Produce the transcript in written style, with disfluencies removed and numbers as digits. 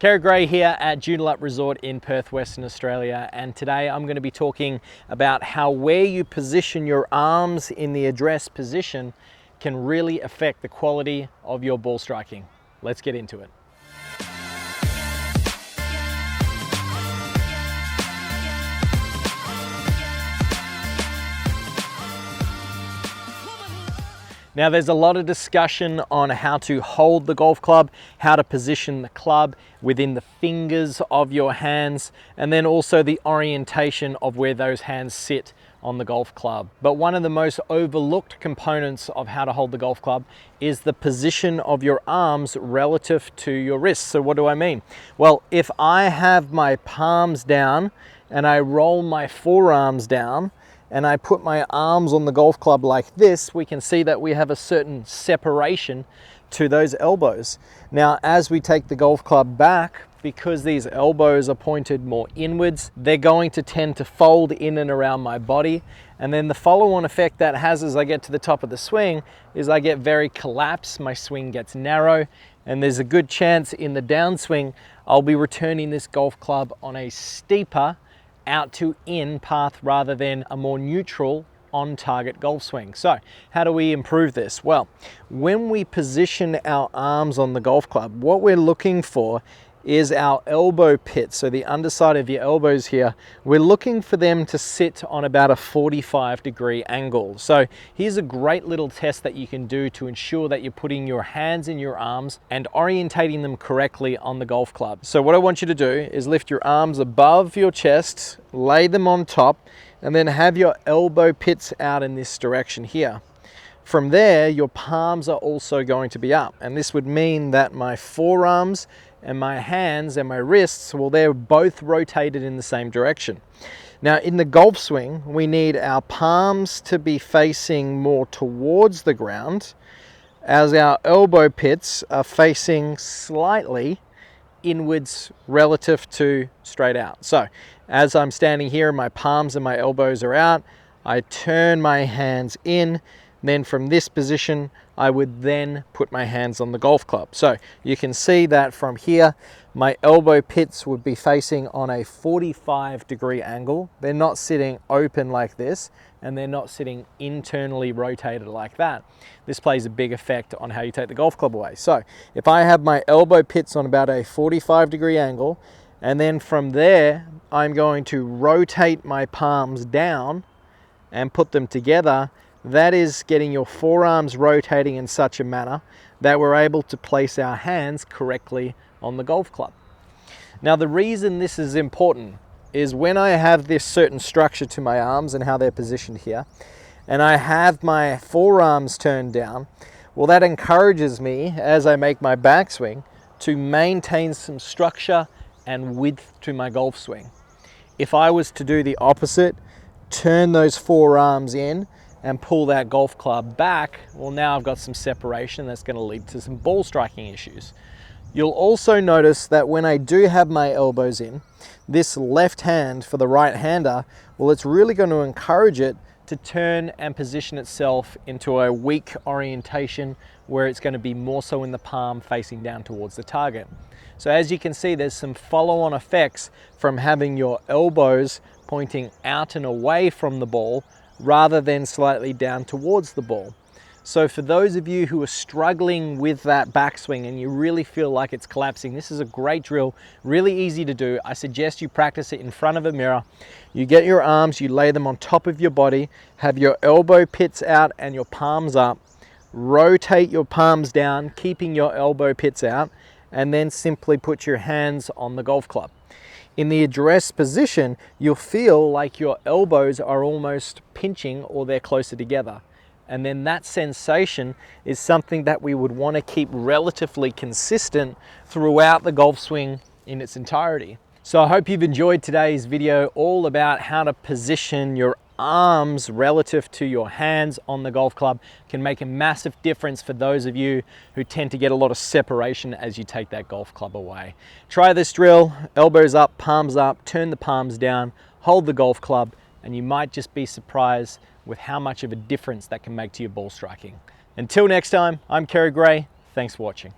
Kerrod Gray here at Joondalup Resort in Perth, Western Australia, and today I'm going to be talking about how where you position your arms in the address position can really affect the quality of your ball striking. Let's get into it. Now there's a lot of discussion on how to hold the golf club, how to position the club within the fingers of your hands, and then also the orientation of where those hands sit on the golf club. But one of the most overlooked components of how to hold the golf club is the position of your arms relative to your wrists. So what do I mean? Well, if I have my palms down and I roll my forearms down, and I put my arms on the golf club like this, we can see that we have a certain separation to those elbows. Now, as we take the golf club back, because these elbows are pointed more inwards, they're going to tend to fold in and around my body. And then the follow-on effect that has as I get to the top of the swing is I get very collapsed, my swing gets narrow, and there's a good chance in the downswing, I'll be returning this golf club on a steeper out to in path rather than a more neutral on target golf swing. So how do we improve this? Well, when we position our arms on the golf club, what we're looking for is our elbow pit. So the underside of your elbows here, we're looking for them to sit on about a 45-degree angle. So here's a great little test that you can do to ensure that you're putting your hands in your arms and orientating them correctly on the golf club. So what I want you to do is lift your arms above your chest, lay them on top, and then have your elbow pits out in this direction here. From there, your palms are also going to be up, and this would mean that my forearms and my hands and my wrists, well, they're both rotated in the same direction. Now, in the golf swing, we need our palms to be facing more towards the ground, as our elbow pits are facing slightly inwards relative to straight out. So, as I'm standing here, my palms and my elbows are out, I turn my hands in. Then from this position, I would then put my hands on the golf club. So you can see that from here, my elbow pits would be facing on a 45-degree angle. They're not sitting open like this, and they're not sitting internally rotated like that. This plays a big effect on how you take the golf club away. So if I have my elbow pits on about a 45-degree angle, and then from there, I'm going to rotate my palms down and put them together, that is getting your forearms rotating in such a manner that we're able to place our hands correctly on the golf club. Now, the reason this is important is when I have this certain structure to my arms and how they're positioned here, and I have my forearms turned down, well, that encourages me as I make my backswing to maintain some structure and width to my golf swing. If I was to do the opposite, turn those forearms in and pull that golf club back, well, now I've got some separation that's going to lead to some ball striking issues. You'll also notice that when I do have my elbows in, this left hand for the right hander, well, it's really going to encourage it to turn and position itself into a weak orientation where it's going to be more so in the palm facing down towards the target. So as you can see, there's some follow-on effects from having your elbows pointing out and away from the ball rather than slightly down towards the ball. So for those of you who are struggling with that backswing and you really feel like it's collapsing, this is a great drill, really easy to do. I suggest you practice it in front of a mirror. You get your arms, you lay them on top of your body, have your elbow pits out and your palms up, rotate your palms down, keeping your elbow pits out, and then simply put your hands on the golf club. In the address position, you'll feel like your elbows are almost pinching or they're closer together. And then that sensation is something that we would want to keep relatively consistent throughout the golf swing in its entirety. So I hope you've enjoyed today's video all about how to position your arms relative to your hands on the golf club. Can make a massive difference for those of you who tend to get a lot of separation as you take that golf club away. Try this drill, elbows up, palms up, turn the palms down, hold the golf club, and you might just be surprised with how much of a difference that can make to your ball striking. Until next time, I'm Kerrod Gray. Thanks for watching.